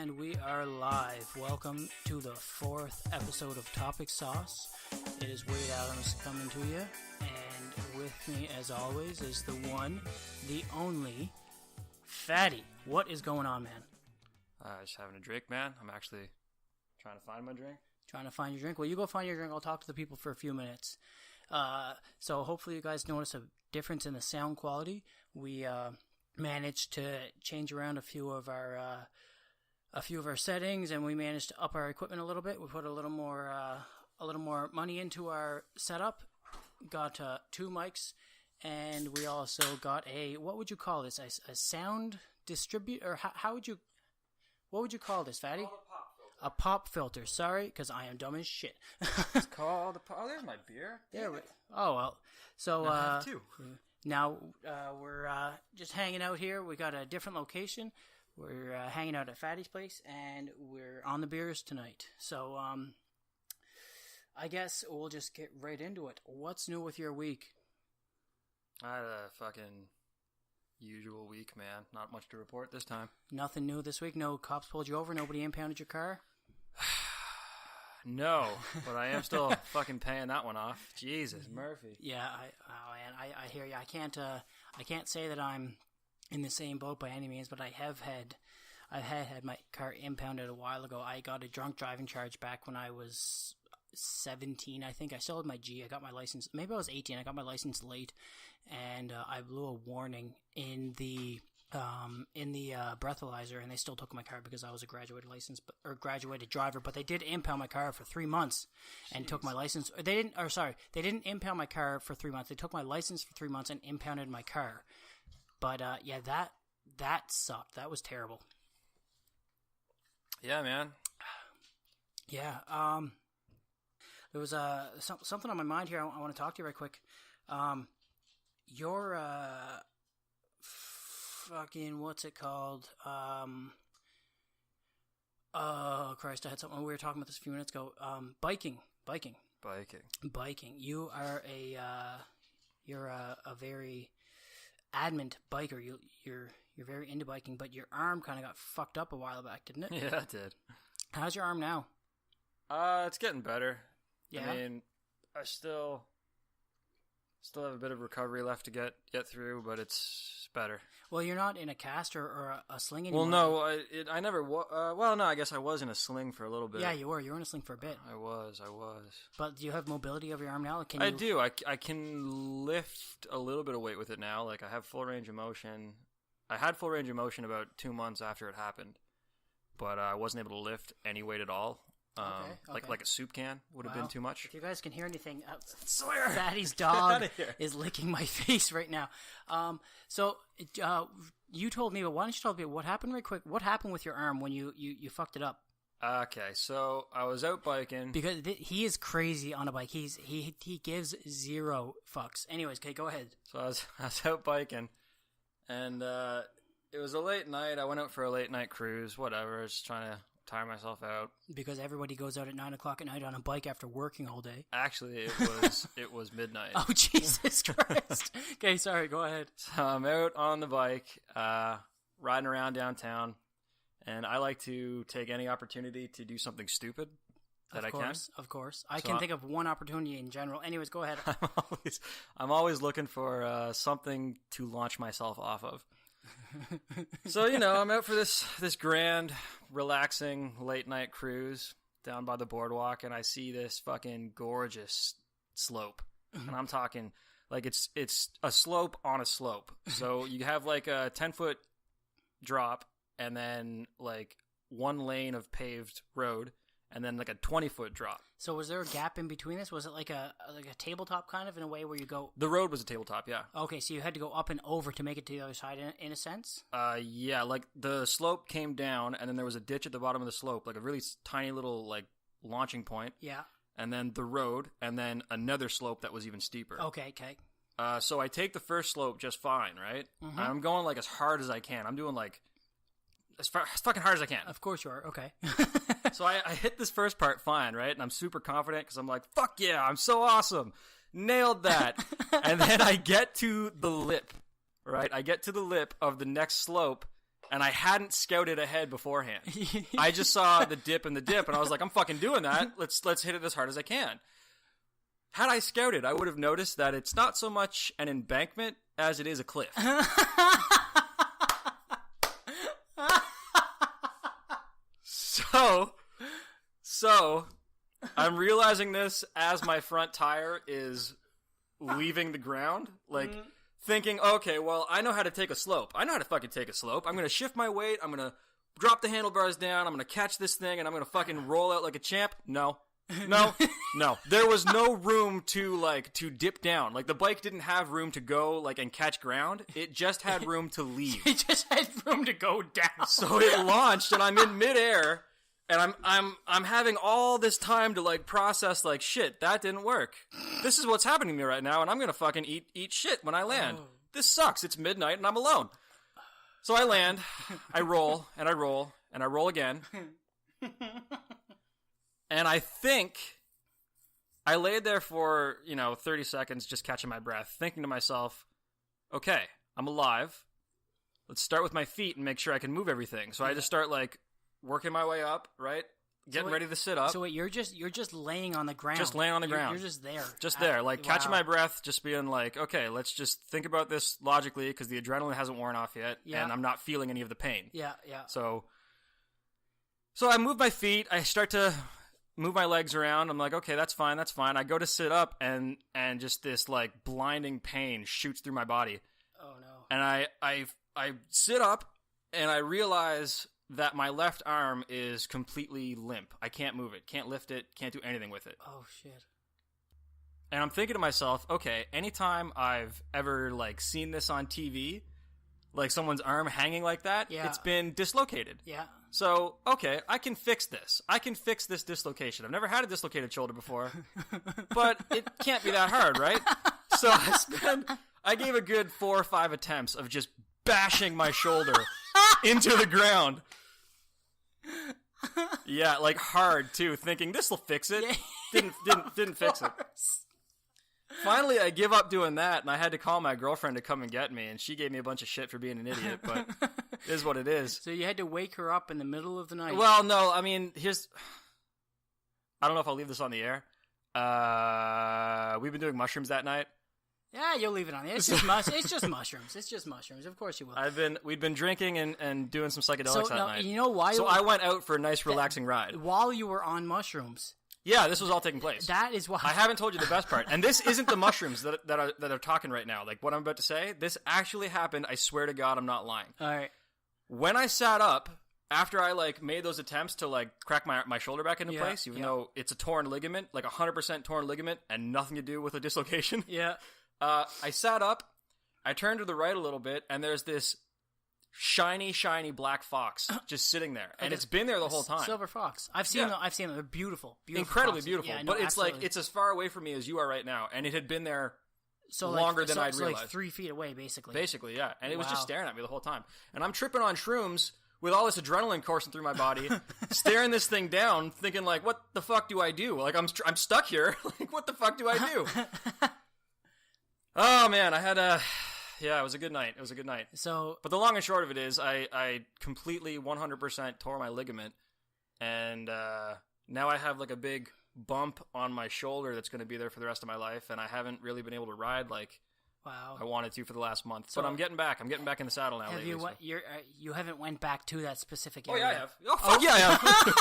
And we are live. Welcome to the 4th episode of Topic Sauce. It is Wade Adams coming to you. And with me, as always, is the one, the only, Fatty. What is going on, man? Just having a drink, man. I'm actually trying to find my drink. Trying to find your drink? Well, you go find your drink. I'll talk to the people for a few minutes. So hopefully you guys notice a difference in the sound quality. We managed to change around a few of our settings, and we managed to up our equipment a little bit. We put a little more money into our setup. Got 2 mics, and we also got what would you call this? A sound distribute, or what would you call this, Fatty? A pop filter. Sorry, because I am dumb as shit. It's called a pop. Oh, there's my beer. There we. Oh well. So I have 2. Now we're just hanging out here. We got a different location. We're hanging out at Fatty's place, and we're on the beers tonight. So I guess we'll just get right into it. What's new with your week? I had a fucking usual week, man. Not much to report this time. Nothing new this week? No cops pulled you over? Nobody impounded your car? No, but I am still fucking paying that one off. Jesus, Murphy. Yeah, I hear you. I can't say that I'm in the same boat by any means, but I have had my car impounded a while ago. I got a drunk driving charge back when I was 17, I think. I still had my G. I got my license. Maybe I was 18. I got my license late, and I blew a warning in the breathalyzer, and they still took my car because I was a graduated driver. But they did impound my car for 3 months and took my license. They didn't impound my car for 3 months. They took my license for 3 months and impounded my car. But yeah, that sucked. That was terrible. Yeah, man. Yeah. There was something on my mind here. I want to talk to you right quick. Your fucking, what's it called? Oh Christ! I had something. We were talking about this a few minutes ago. Biking. You are you're a very adamant biker. You're very into biking, but your arm kind of got fucked up a while back, didn't it? Yeah, it did. How's your arm now? It's getting better. Yeah. I mean, I still have a bit of recovery left to get through, but it's better. Well, you're not in a cast or a sling anymore. Well, no, I never was. Well, no, I guess I was in a sling for a little bit. Yeah, you were. You were in a sling for a bit. I was. But do you have mobility of your arm now? I do. I can lift a little bit of weight with it now. Like, I have full range of motion. I had full range of motion about 2 months after it happened, but I wasn't able to lift any weight at all. Okay. Like a soup can would have been too much. If you guys can hear anything, Fatty's dog is licking my face right now. So you told me, but why don't you tell me what happened right quick? What happened with your arm when you fucked it up? Okay, so I was out biking. Because he is crazy on a bike. He gives 0 fucks. Anyways, okay, go ahead. So I was out biking, and it was a late night. I went out for a late night cruise, whatever, just trying to tire myself out. Because everybody goes out at 9 o'clock at night on a bike after working all day. Actually, it was midnight. Oh, Jesus Christ. Okay, sorry, go ahead. So I'm out on the bike, riding around downtown, and I like to take any opportunity to do something stupid that I can. Of course. I can think of one opportunity in general. Anyways, go ahead. I'm always looking for something to launch myself off of. So, I'm out for this grand, relaxing late night cruise down by the boardwalk, and I see this fucking gorgeous slope. And I'm talking like it's a slope on a slope. So you have like a 10-foot drop, and then like 1 lane of paved road, and then like a 20-foot drop. So was there a gap in between this? Was it like a tabletop kind of in a way where you go... The road was a tabletop, yeah. Okay, so you had to go up and over to make it to the other side in a sense? Yeah, like the slope came down, and then there was a ditch at the bottom of the slope, like a really tiny little like launching point. Yeah. And then the road, and then another slope that was even steeper. Okay. So I take the first slope just fine, right? Mm-hmm. I'm going like as hard as I can. I'm doing like as fucking hard as I can. Of course you are. Okay. So I hit this first part fine, right? And I'm super confident because I'm like, fuck yeah, I'm so awesome. Nailed that. And then I get to the lip, right? I get to the lip of the next slope, and I hadn't scouted ahead beforehand. I just saw the dip and I was like, I'm fucking doing that. Let's hit it as hard as I can. Had I scouted, I would have noticed that it's not so much an embankment as it is a cliff. So I'm realizing this as my front tire is leaving the ground, like thinking, okay, well, I know how to take a slope. I know how to fucking take a slope. I'm going to shift my weight. I'm going to drop the handlebars down. I'm going to catch this thing and I'm going to fucking roll out like a champ. No. There was no room to dip down. Like the bike didn't have room to go like and catch ground. It just had room to leave. It just had room to go down. So it launched and I'm in midair. And I'm having all this time to like process like shit, that didn't work. This is what's happening to me right now, and I'm gonna fucking eat shit when I land. Oh. This sucks. It's midnight and I'm alone. So I land, I roll, and I roll, and I roll again. And I think I laid there for, 30 seconds just catching my breath, thinking to myself, okay, I'm alive. Let's start with my feet and make sure I can move everything. So I just start like working my way up, right? Getting ready to sit up. So wait, you're just laying on the ground. Just laying on the ground. You're just there. Just there, like catching my breath, just being like, okay, let's just think about this logically because the adrenaline hasn't worn off yet, and I'm not feeling any of the pain. Yeah. So I move my feet. I start to move my legs around. I'm like, okay, that's fine. I go to sit up, and just this like blinding pain shoots through my body. Oh no! And I sit up, and I realize that my left arm is completely limp. I can't move it, can't lift it, can't do anything with it. Oh, shit. And I'm thinking to myself, okay, anytime I've ever, like, seen this on TV, like someone's arm hanging like that, it's been dislocated. Yeah. So, okay, I can fix this. I can fix this dislocation. I've never had a dislocated shoulder before, but it can't be that hard, right? So I gave a good 4 or 5 attempts of just bashing my shoulder into the ground. Yeah, like hard too, thinking this'll fix it. Didn't fix it. Finally, I give up doing that, and I had to call my girlfriend to come and get me, and she gave me a bunch of shit for being an idiot, but it is what it is. So you had to wake her up in the middle of the night? Well, no, I mean, I don't know if I'll leave this on the air. We've been doing mushrooms that night. Yeah, you'll leave it on. It's just mushrooms. It's just mushrooms. Of course you will. We'd been drinking and doing some psychedelics that night. You know why? So I went out for a nice, relaxing ride while you were on mushrooms. Yeah, this was all taking place. That is why I haven't told you the best part. And this isn't the mushrooms that are talking right now. Like what I'm about to say, this actually happened. I swear to God, I'm not lying. All right. When I sat up after I like made those attempts to like crack my shoulder back into place, even though it's a torn ligament, like 100% torn ligament, and nothing to do with a dislocation. Yeah. I sat up, I turned to the right a little bit, and there's this shiny black fox just sitting there, and it's been there the whole time. Silver fox. I've seen them. They're beautiful, incredibly foxes. beautiful. Yeah, but it's absolutely. like it's as far away from me as you are right now, and it had been there longer than I'd realized. Like 3 feet away, basically. Basically, yeah, and it was just staring at me the whole time, and I'm tripping on shrooms with all this adrenaline coursing through my body, staring this thing down, thinking like, what the fuck do I do? Like I'm stuck here. Like what the fuck do I do? Oh man, it was a good night. But the long and short of it is, I completely 100% tore my ligament, and now I have like a big bump on my shoulder that's going to be there for the rest of my life, and I haven't really been able to ride like I wanted to for the last month. So, but I'm getting back. I'm getting back in the saddle now. You haven't went back to that specific area? Oh yeah, I have. Oh fuck yeah, I have.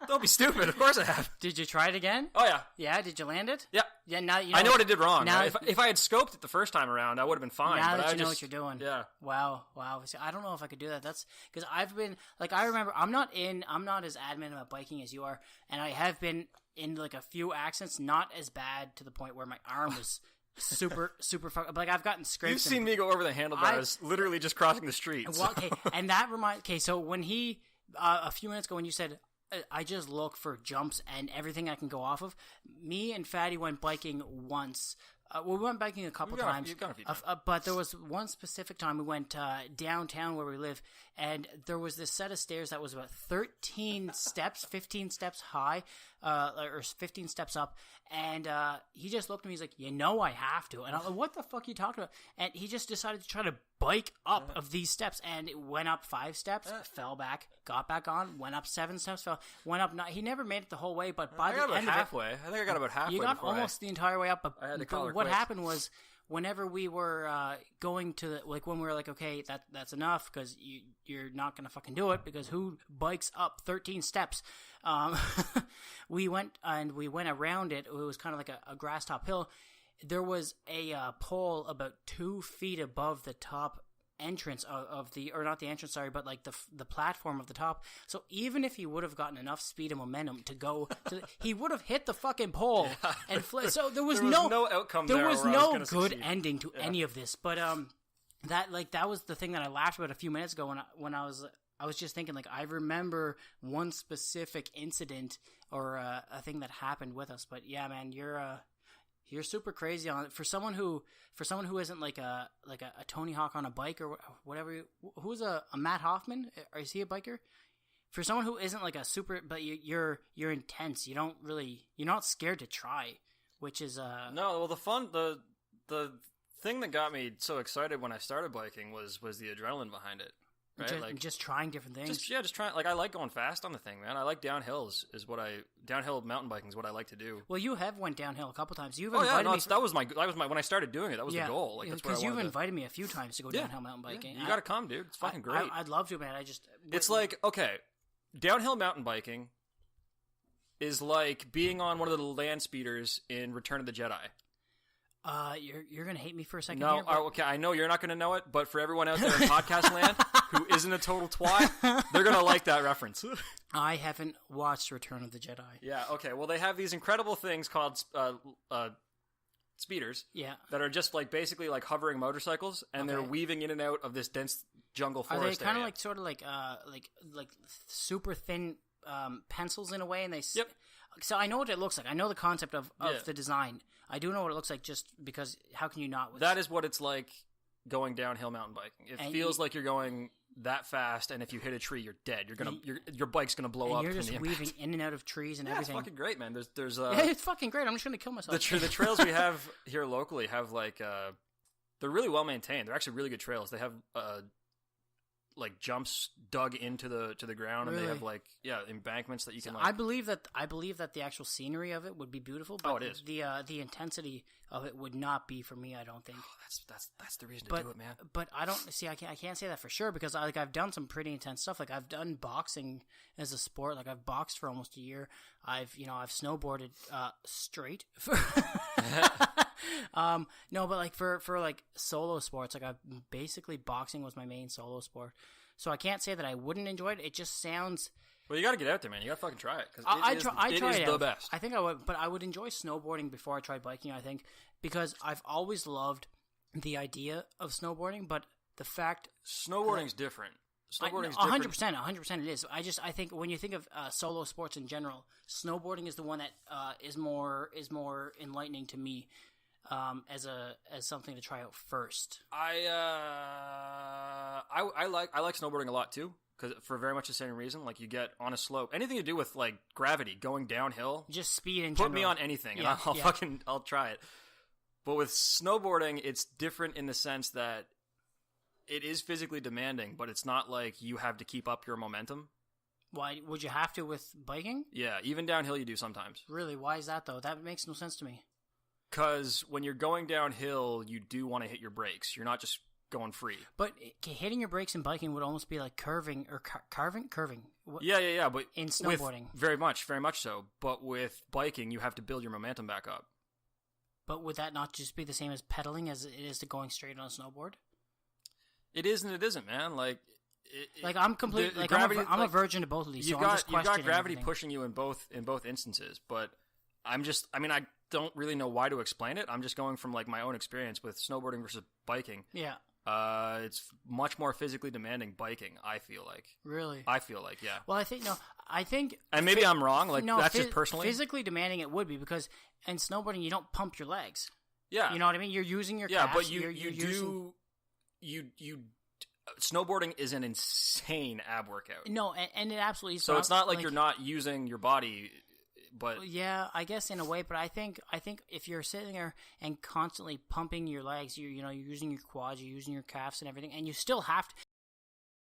Don't be stupid. Of course I have. Did you try it again? Oh yeah. Yeah. Did you land it? Yeah. Yeah. Now you know. I know what I did wrong. Now, right? If I had scoped it the first time around, I would have been fine. Now but that you know what you're doing. Yeah. Wow. See, I don't know if I could do that. That's because I've been like I remember I'm not as adamant about biking as you are, and I have been in like a few accidents, not as bad to the point where my arm was super like I've gotten scrapes. You've seen me go over the handlebars, literally just crossing the streets. Well, okay, and that reminds. Okay, so when he a few minutes ago when you said I just look for jumps and everything I can go off of, me and Fatty went biking once. We went biking a couple times. You've gone a few times. But there was one specific time we went downtown where we live, and there was this set of stairs that was about 13 steps, 15 steps high. or 15 steps up, and he just looked at me. He's like, I have to. And I'm like, what the fuck are you talking about? And he just decided to try to bike up of these steps, and it went up 5 steps, fell back, got back on, went up 7 steps, went up 9. He never made it the whole way, but by the end halfway. I think I got about halfway. You got almost the entire way up, but I had to call her what quits. happened was, whenever we were going to when we were like, okay, that's enough, because you're not gonna fucking do it, because who bikes up 13 steps? We went around it. It was kind of like a grass top hill. There was a pole about 2 feet above the top entrance of the, or not the entrance, sorry, but like the platform of the top. So even if he would have gotten enough speed and momentum to go he would have hit the fucking pole and so there was no outcome. There was no good ending to any of this. But that was the thing that I laughed about a few minutes ago when I was just thinking, like, I remember one specific incident or a thing that happened with us. But yeah, man, you're super crazy on it for someone who isn't like a Tony Hawk on a bike or whatever. Who's a Matt Hoffman? Or is he a biker? For someone who isn't like a super, but you're intense. You're not scared to try, which is no. Well, the thing that got me so excited when I started biking was the adrenaline behind it. Right? Just trying different things. Just trying. Like, I like going fast on the thing, man. I like downhill mountain biking is what I like to do. Well, you have went downhill a couple times. You've invited me. That was my when I started doing it. That was the goal. Like, because you've invited me a few times to go downhill mountain biking. Yeah, you got to come, dude. It's fucking great. I'd love to, man. It's like, okay, downhill mountain biking is like being on one of the land speeders in Return of the Jedi. You're gonna hate me for a second. No, here, but... okay, I know you're not gonna know it, but for everyone out there in podcast land who isn't a total twat, they're gonna like that reference. I haven't watched Return of the Jedi. Yeah, okay. Well, they have these incredible things called speeders. Yeah. That are just like basically like hovering motorcycles, and they're weaving in and out of this dense jungle forest. Are they kind of like sort of like super thin pencils in a way, and they? Yep. So I know what it looks like. I know the concept of the design. I do know what it looks like, just because how can you not? That is what it's like going downhill mountain biking. It feels like you're going that fast, and if you hit a tree, you're dead. Your bike's gonna blow up. You're just weaving in and out of trees and everything. It's fucking great, man. There's it's fucking great. I'm just gonna kill myself. The trails we have here locally have like they're really well maintained. They're actually really good trails. They have like jumps dug into the ground, really? And they have like embankments that you can. Like... I believe that the actual scenery of it would be beautiful. But it is. The intensity of it would not be for me. I don't think. Oh, that's the reason to do it, man. But I don't see. I can't say that for sure, because I've done some pretty intense stuff. Like, I've done boxing as a sport. Like, I've boxed for almost a year. I've snowboarded straight. No, but like for like solo sports, like basically boxing was my main solo sport. So I can't say that I wouldn't enjoy it. It just sounds. Well, you got to get out there, man. You got to fucking try it, because it is the best. I think I would, but I would enjoy snowboarding before I tried biking. I think, because I've always loved the idea of snowboarding, but the fact snowboarding's different. Snowboarding's 100%. It is. I think when you think of solo sports in general, snowboarding is the one that is more enlightening to me. As something to try out first. I like snowboarding a lot too, because for very much the same reason. Like, you get on a slope, anything to do with like gravity, going downhill, just speed in general. Put me on anything, and I'll try it. But with snowboarding, it's different in the sense that it is physically demanding, but it's not like you have to keep up your momentum. Why would you have to with biking? Yeah, even downhill you do sometimes. Really? Why is that though? That makes no sense to me. Because when you're going downhill, you do want to hit your brakes. You're not just going free. But hitting your brakes in biking would almost be like curving or curving. Yeah. But in snowboarding, very much so. But with biking, you have to build your momentum back up. But would that not just be the same as pedaling as it is to going straight on a snowboard? It is and it isn't, man. Like I'm completely I'm a virgin to both of these. You've got gravity pushing you in both instances, but I don't really know why to explain it. I'm just going from like my own experience with snowboarding versus biking. Yeah. It's much more physically demanding biking, I feel like. Really? I feel like, yeah. Well, I think and maybe I'm wrong, like that's just personally. Physically demanding it would be, because in snowboarding you don't pump your legs. Yeah. You know what I mean? You're using your calves. Yeah, but you snowboarding is an insane ab workout. No, and it absolutely is. So it's not like you're not using your body, But yeah, I guess in a way. But I think if you're sitting there and constantly pumping your legs, you're using your quads, you're using your calves and everything, and you still have to.